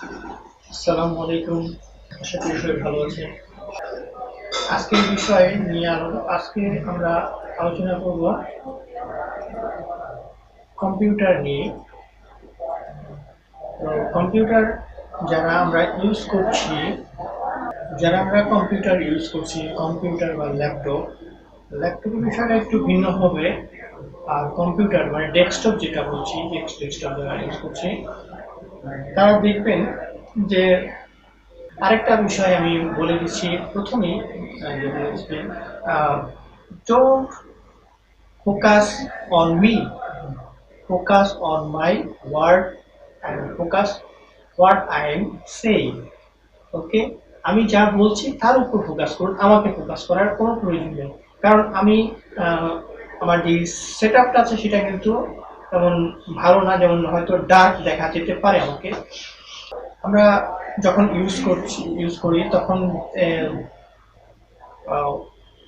আসসালামু আলাইকুম। আশা করি সবাই ভালো আছেন। আজকের বিষয় নিয়ে আজকে আমরা আলোচনা করব কম্পিউটার নিয়ে। তো কম্পিউটার যারা আমরা ইউজ করছি, কম্পিউটার বা ল্যাপটপের বিষয়টা একটু ভিন্ন হবে। আর কম্পিউটার মানে ডেস্কটপ যেটা বলছি, ডেস্কটপ যারা ইউজ করছি, তারা দেখবেন যে আরেকটা বিষয় আমি বলে দিচ্ছি প্রথমেই। Don't focus on me, focus on my word and focus what I am saying. Okay, আমি যা বলছি তার উপর ফোকাস করুন, আমাকে ফোকাস করার কোনো প্রয়োজন নেই। কারণ আমি আমার যে সেট আপটা আছে সেটা কিন্তু তেমন ভালো না, যেমন হয়তো ডার্ক দেখা যেতে পারে আমাকে। আমরা যখন ইউজ করি তখন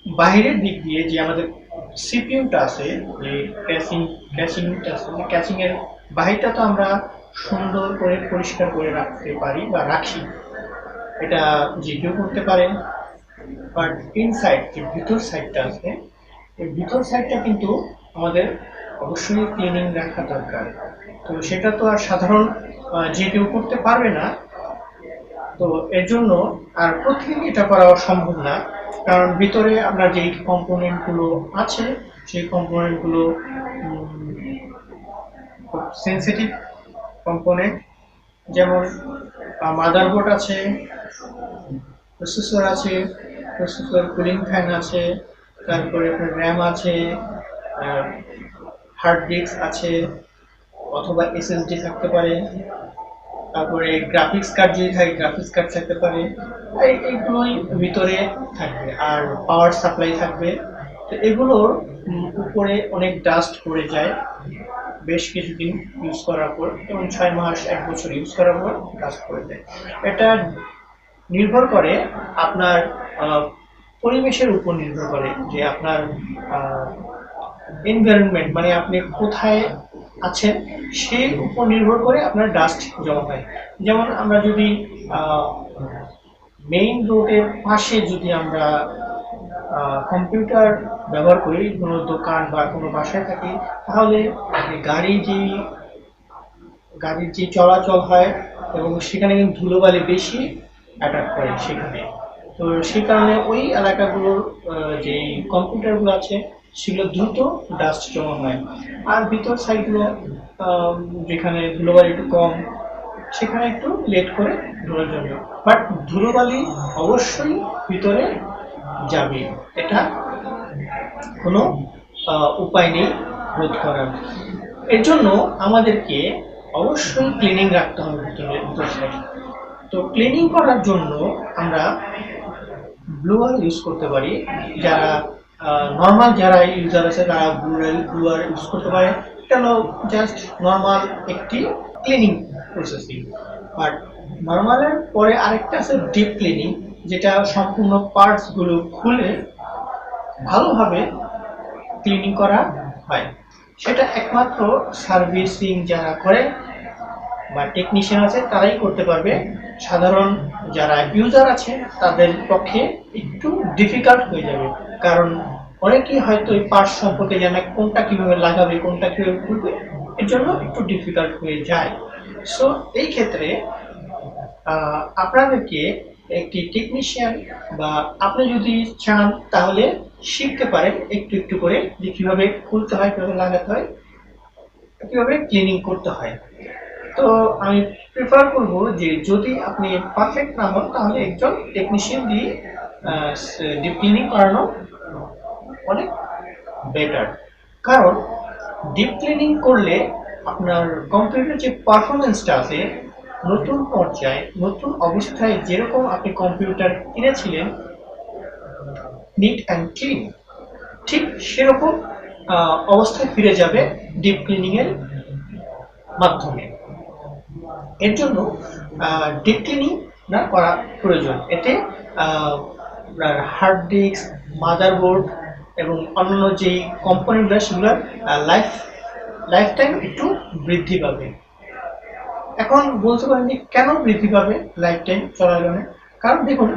বাইরের দিক দিয়ে যে আমাদের সিপিইউটা আছে, যে ক্যাচিং এর বাহিরটা তো আমরা সুন্দর করে পরিষ্কার করে রাখতে পারি বা রাখি, এটা যে কেউ করতে পারে। বাট ইনসাইড যে ভিতর সাইডটা আছে, এই ভিতর সাইডটা কিন্তু আমাদের অবশ্যই ক্লিনিং রাখা দরকার। তো সেটা তো আর সাধারণ যে কেউ করতে পারবে না। তো এর জন্য আর প্রতিদিন এটা করা সম্ভব না, কারণ ভিতরে আমরা যেই কম্পোনেন্ট গুলো আছে সেই কম্পোনেন্ট গুলো খুব সেন্সিটিভ কম্পোনেন্ট। যেমন মাদারবোর্ড আছে, প্রসেসর আছে, প্রসেসর কুলিং ফ্যান আছে, তারপরে র্যাম আছে, হার্ড ডিস্ক আছে, অথবা এসএসডি থাকতে পারে, তারপরে গ্রাফিক্স কার্ড যদি থাকে গ্রাফিক্স কার্ড থাকতে পারে। এইগুলোই ভিতরে থাকবে, আর পাওয়ার সাপ্লাই থাকবে। তো এগুলোর উপরে অনেক ডাস্ট পড়ে যায় বেশ কিছুদিন ইউজ করার পর, যেমন 6 মাস 1 বছর ইউজ করার পর ডাস্ট পড়ে যায়। এটা নির্ভর করে আপনার পরিবেশের উপর নির্ভর করে, যে আপনার এনভায়রনমেন্ট মানে আপনি কোথায় আছেন সেই উপর নির্ভর করে আপনার ডাস্ট জমা হয়। যেমন আমরা যদি মেইন রোডের পাশে যদি আমরা কম্পিউটার ব্যবহার করি, কোনো দোকান বা কোনো বাসায় থাকি, তাহলে গাড়ি যে গাড়ির যে চলাচল হয় এবং সেখানে কিন্তু ধুলোবালি বেশি অ্যাটাক করে সেখানে। তো সেই কারণে ওই এলাকাগুলোর যে কম্পিউটারগুলো আছে সেগুলো দ্রুত ডাস্ট জমা হয়। আর ভিতর সাইডগুলো যেখানে ধুলোবালি একটু কম, সেখানে একটু লেট করে ধুলোর জন্য। বাট ধুলোবালি অবশ্যই ভিতরে যাবে, এটা কোনো উপায় নেই রোধ করার। এর জন্য আমাদেরকে অবশ্যই ক্লিনিং রাখতে হবে ভিতর সাইড। তো ক্লিনিং করার জন্য আমরা ব্লুয়ার ইউজ করতে পারি। যারা নর্মাল যারা ইউজার আছে তারা ব্লুয়ার ইউজ করতে পারে। এটা হলো জাস্ট নর্মাল একটি ক্লিনিং প্রসেসিং। বাট নর্মালের পরে আরেকটা আছে ডিপ ক্লিনিং, যেটা সম্পূর্ণ পার্টস গুলো খুলে ভালোভাবে ক্লিনিং করা হয়। সেটা একমাত্র সার্ভিসিং যারা করে বা টেকনিশিয়ান আছে তারাই করতে পারবে। সাধারণ যারা ইউজার আছে তাদের পক্ষে একটু ডিফিকাল্ট হয়ে যাবে, কারণ অনেকেই হয়তো এই পার্টস সম্পর্কে জানে, কোনটা কিভাবে লাগাবে, কোনটা কিভাবে খুলবে, এর জন্য একটু ডিফিকাল্ট হয়ে যায়। সো এই ক্ষেত্রে আপনাদেরকে একটি টেকনিশিয়ান বা আপনি যদি চান তাহলে শিখতে পারেন একটু একটু করে, যে কিভাবে খুলতে হয়, কিভাবে লাগাতে হয়, কিভাবে ক্লিনিং করতে হয়। তো আমি প্রেফার করব যে যদি আপনি পারফেক্ট না হন তাহলে একজন টেকনিশিয়ান দিয়ে ডিপ ক্লিনিং করানো অনেক বেটার। কারণ ডিপ ক্লিনিং করলে আপনার কম্পিউটার যে পারফরমেন্সটা আছে, নতুন পর্যায়ে নতুন অবস্থায় যেরকম আপনি কম্পিউটার কিনেছিলেন নিট অ্যান্ড ক্লিন, ঠিক সেরকম অবস্থায় ফিরে যাবে ডিপ ক্লিনিং এর মাধ্যমে। এর জন্য ডিপ ক্লিনিং না করা প্রয়োজন। এতে হার্ড ডিস্ক, মাদারবোর্ড এবং অন্যান্য যেই কম্পোনেন্টগুলো সেগুলোর লাইফ টাইম একটু বৃদ্ধি পাবে। এখন বলতে পারেন যে কেন বৃদ্ধি পাবে লাইফ টাইম চলার কারণে? কারণ দেখুন,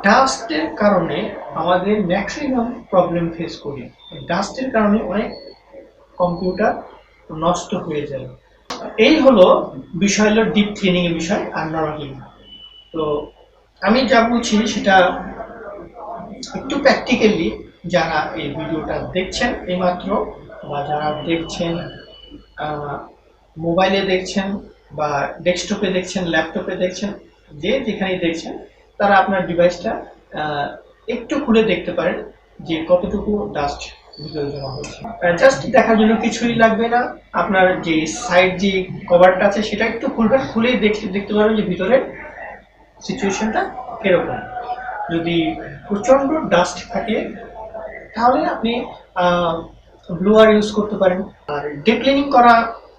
ডাস্টের কারণে আমাদের ম্যাক্সিমাম প্রবলেম ফেস করি। ডাস্টের কারণে অনেক কম্পিউটার নষ্ট হয়ে যায়। এই হলো বিষয়, হলো ডিপ ক্লিনিং এর বিষয় আর নরমাল। তো আমি যা বলছি সেটা একটু প্র্যাকটিক্যালি যারা এই ভিডিওটা দেখছেন এইমাত্র, বা যারা দেখছেন মোবাইলে দেখছেন বা ডেস্কটপে দেখছেন, ল্যাপটপে দেখছেন, যে যেখানেই দেখছেন, তারা আপনার ডিভাইসটা একটু খুলে দেখতে পারেন যে কতটুকু ডাস্ট ভিতরে জমা হয়েছে। জাস্ট দেখার জন্য কিছুই লাগবে না, আপনার যে সাইড যে কভারটা আছে সেটা একটু খুলবেন, খুলেই দেখতে পারবেন যে ভিতরে সিচুয়েশনটা কিরকম। যদি প্রচন্ড ডাস্ট থাকে তাহলে আপনি ব্লুয়ার ইউজ করতে পারেন, আর ডিপ ক্লিনিং করা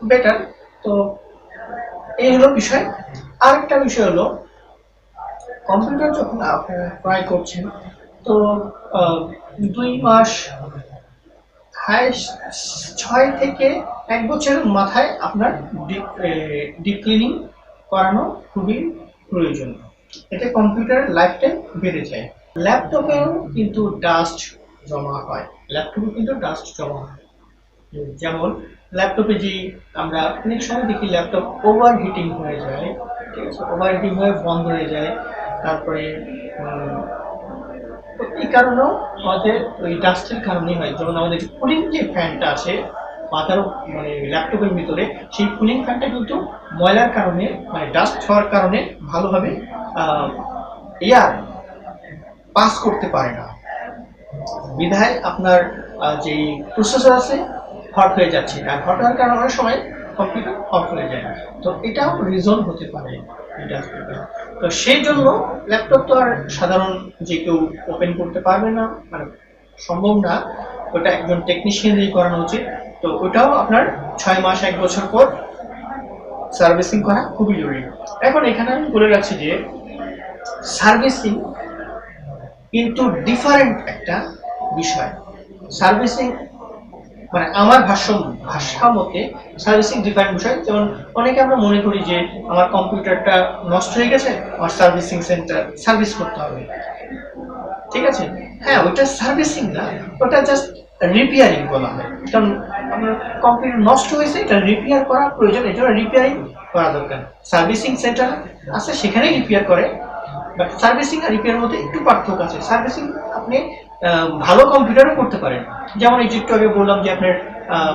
বেটার। তো এই হলো বিষয়। আরেকটা বিষয় হলো, কম্পিউটার যখন আপনারা ক্রয় করছেন, তো 2 মাস, হাইস্ট 6 থেকে 1 বছরের মাথায় আপনার ডিপ ক্লিনিং করানো খুবই প্রয়োজন। এতে কম্পিউটারের লাইফ টাইম বেড়ে যায়। ল্যাপটপেও কিন্তু ডাস্ট জমা হয়, যেমন ল্যাপটপে যে আমরা অনেক সময় দেখি ল্যাপটপ ওভার হিটিং হয়ে যায়, ঠিক আছে, ওভার হিটিং হয়ে বন্ধ হয়ে যায়। তারপরে তো এই কারণেও আমাদের ওই ডাস্টের কারণেই হয়। যেমন আমাদের কুলিং যে ফ্যানটা আছে মাথার, মানে ল্যাপটপের ভিতরে, সেই কুলিং ফ্যানটা কিন্তু ময়লার কারণে, মানে ডাস্ট হওয়ার কারণে ভালোভাবে এয়ার পাস করতে পারে না, বিধায় আপনার যে প্রসেসর আছে হট হয়ে যাচ্ছে, আর হট হওয়ার কারণে অনেক সময় কম্পিউটার অফ হয়ে যায়। তো এটাও রিজন হতে পারে। তো সেই জন্য ল্যাপটপ তো আর সাধারণ যে কেউ ওপেন করতে পারবে না, মানে সম্ভব না, ওটা একজন টেকনিশিয়ান দিয়ে করানো উচিত। তো ওটাও আপনার 6 মাস 1 বছর পর সার্ভিসিং করা খুবই জরুরি। এখন এখানে আমি বলে রাখছি যে সার্ভিসিং কিন্তু ডিফারেন্ট একটা বিষয়। সার্ভিসিং মানে আমার ভাষা মতে সার্ভিসিং ডিফারেন্ট বিষয়। যেমন অনেকে আমরা মনে করি যে আমার কম্পিউটারটা নষ্ট হয়ে গেছে, আমার সার্ভিসিং সেন্টার সার্ভিস করতে হবে, ঠিক আছে। হ্যাঁ, ওইটা সার্ভিসিং না, ওটা জাস্ট রিপেয়ারিং বলা হয়। কারণ আপনার কম্পিউটার নষ্ট হয়েছে, এটা রিপেয়ার করা প্রয়োজন, এই জন্য রিপেয়ারিং করা দরকার। সার্ভিসিং সেন্টার আছে, সেখানেই রিপেয়ার করে, বাট সার্ভিসিং আর রিপেয়ারের মধ্যে একটু পার্থক্য আছে। সার্ভিসিং আপনি ভালো কম্পিউটারও করতে পারেন। যেমন এই যে একটু আগে বললাম যে আপনার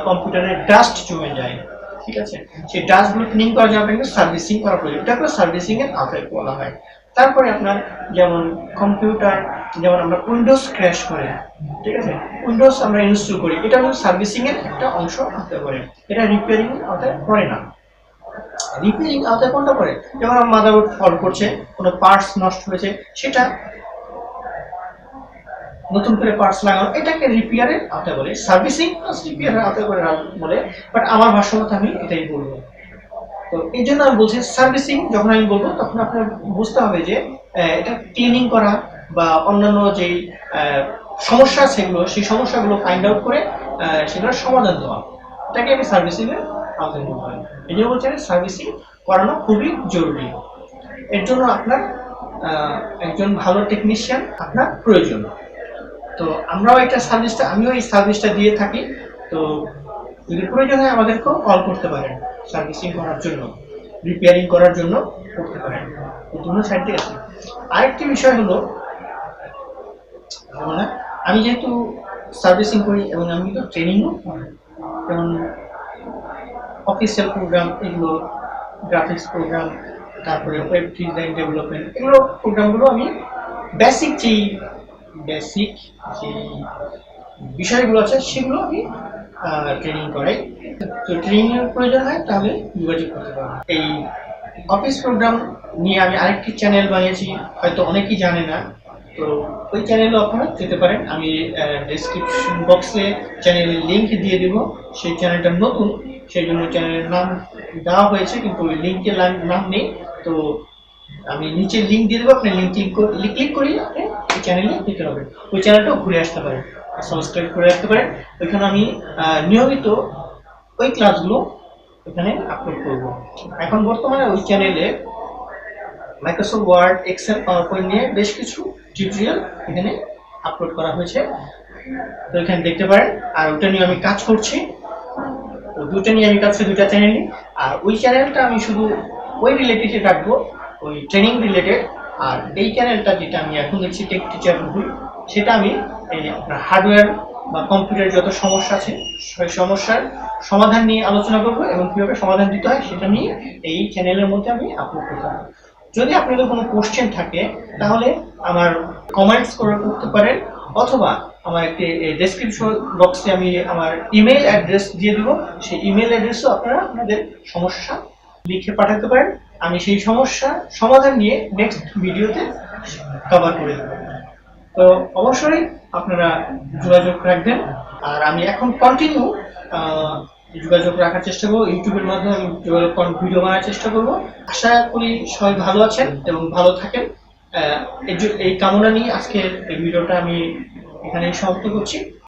কম্পিউটারে ডাস্ট জমে যায়, ঠিক আছে, সেই ডাস্টগুলো ক্লিন করার জন্য আপনাকে সার্ভিসিং করা প্রয়োজন, এটা করে সার্ভিসিং এর আওতায় বলা হয়। তারপরে আপনার যেমন কম্পিউটার, যেমন আমরা উইন্ডোজ ক্র্যাশ করে, ঠিক আছে, উইন্ডোজ আমরা ইনস্টল করি, এটা হলো সার্ভিসিং এর একটা অংশ হতে পারে, এটা রিপেয়ারিং এর আওতায় পড়ে না। রিপেয়ারিং আওতায় কোনটা পড়ে? যেমন আমার মাদারবোর্ড ফল্ট করছে, কোনো পার্টস নষ্ট হয়েছে, সেটা নতুন করে পার্টস লাগানো, এটাকে রিপেয়ারের আওতায় বলে। সার্ভিসিং প্লাস রিপেয়ারের আওতায় বলে, বাট আমার ভাষ্যমতে আমি এটাই বলবো। তো এই জন্য আমি বলছি সার্ভিসিং যখন আমি বলবো তখন আপনার বুঝতে হবে যে এটা ক্লিনিং করা বা অন্যান্য যেই সমস্যা সেগুলো, সেই সমস্যাগুলো ফাইন্ড আউট করে সেগুলোর সমাধান দেওয়া, এটাকে আমি সার্ভিসিং এর আওতায় বলবো। এই জন্য বলছি সার্ভিসিং করানো খুবই জরুরি। এর জন্য আপনার একজন ভালো টেকনিশিয়ান আপনার প্রয়োজন। তো আমরাও এটা সার্ভিসটা, আমিও এই সার্ভিসটা দিয়ে থাকি। তো যদি প্রয়োজন হয় আমাদেরকেও কল করতে পারেন, সার্ভিসিং করার জন্য, রিপেয়ারিং করার জন্য করতে পারেন। এই জন্য সাইড থেকে আছে। আরেকটি বিষয় হলো, মানে আমি যেহেতু সার্ভিসিং করি এবং আমি কিন্তু ট্রেনিংও করি, যেমন অফিসিয়াল প্রোগ্রাম, এগুলো গ্রাফিক্স প্রোগ্রাম, তারপরে ওয়েব ডিজাইন ডেভেলপমেন্ট, এগুলো প্রোগ্রামগুলো আমি বেসিক যে বিষয়গুলো আছে সেগুলো আমি ট্রেনিং করাই। তো ট্রেনিং এর প্রয়োজন হয় তাহলে যোগাযোগ করতে পারবেন। এই অফিস প্রোগ্রাম নিয়ে আমি আরেকটি চ্যানেল বানিয়েছি, হয়তো অনেকেই জানে না। তো ওই চ্যানেলে আপনারা যেতে পারেন, আমি ডেসক্রিপশন বক্সে চ্যানেলের লিঙ্ক দিয়ে দেব। সেই চ্যানেলটা নতুন, সেই জন্য চ্যানেলের নাম দেওয়া হয়েছে, কিন্তু ওই লিঙ্কের নাম নেই। তো আমি নিচে লিঙ্ক দিয়ে দেবো, আপনি লিঙ্ক ক্লিক করে আপনি ওই চ্যানেলে যেতে হবে, ওই চ্যানেলটাও ঘুরে আসতে পারেন, সাবস্ক্রাইব করে রাখতে পারেন। ওইখানে আমি নিয়মিত ওই ক্লাসগুলো এখানে আপলোড করব। এখন বর্তমানে ওই চ্যানেলে Microsoft Word, Excel, PowerPoint নিয়ে বেশ কিছু টিউটোরিয়াল এখানে আপলোড করা হয়েছে, তো এখানে দেখতে পারেন। আর ওটা নিয়ে আমি কাজ করছি, তো দুটো নিয়ে আমি কাজ করছি, দুটা চ্যানেলই। আর ওই চ্যানেলটা আমি শুধু ওই রিলেটেড রাখবো, ওই ট্রেনিং রিলেটেড। আর এই চ্যানেলটা যেটা আমি এখন দেখছি, টেক টিচার রুহুল, সেটা আমি এই আপনার হার্ডওয়্যার বা কম্পিউটারের যত সমস্যা আছে সেই সমস্যার সমাধান নিয়ে আলোচনা করবো, এবং কিভাবে সমাধান দিতে হয় সেটা নিয়ে এই চ্যানেলের মধ্যে আমি আপলোড করতে পারবো। যদি আপনাদের কোনো কোশ্চেন থাকে তাহলে আমার কমেন্টস করে করতে পারেন, অথবা আমার একটি ডেসক্রিপশন বক্সে আমি আমার ইমেল অ্যাড্রেস দিয়ে দেবো, সেই ইমেল অ্যাড্রেসও আপনারা আপনাদের সমস্যা লিখে পাঠাতে পারেন। আমি সেই সমস্যার সমাধান নিয়ে নেক্সট ভিডিওতে কভার করে দেবো। তো অবশ্যই আপনারা যোগাযোগ রাখবেন। আর আমি এখন কন্টিনিউ যোগাযোগ রাখার চেষ্টা করবো, ইউটিউবের মাধ্যমে আমি ভিডিও বানার চেষ্টা করবো। আশা করি সবাই ভালো আছেন এবং ভালো থাকেন। এই কামনা নিয়ে আজকের এই ভিডিওটা আমি এখানেই সমাপ্ত করছি।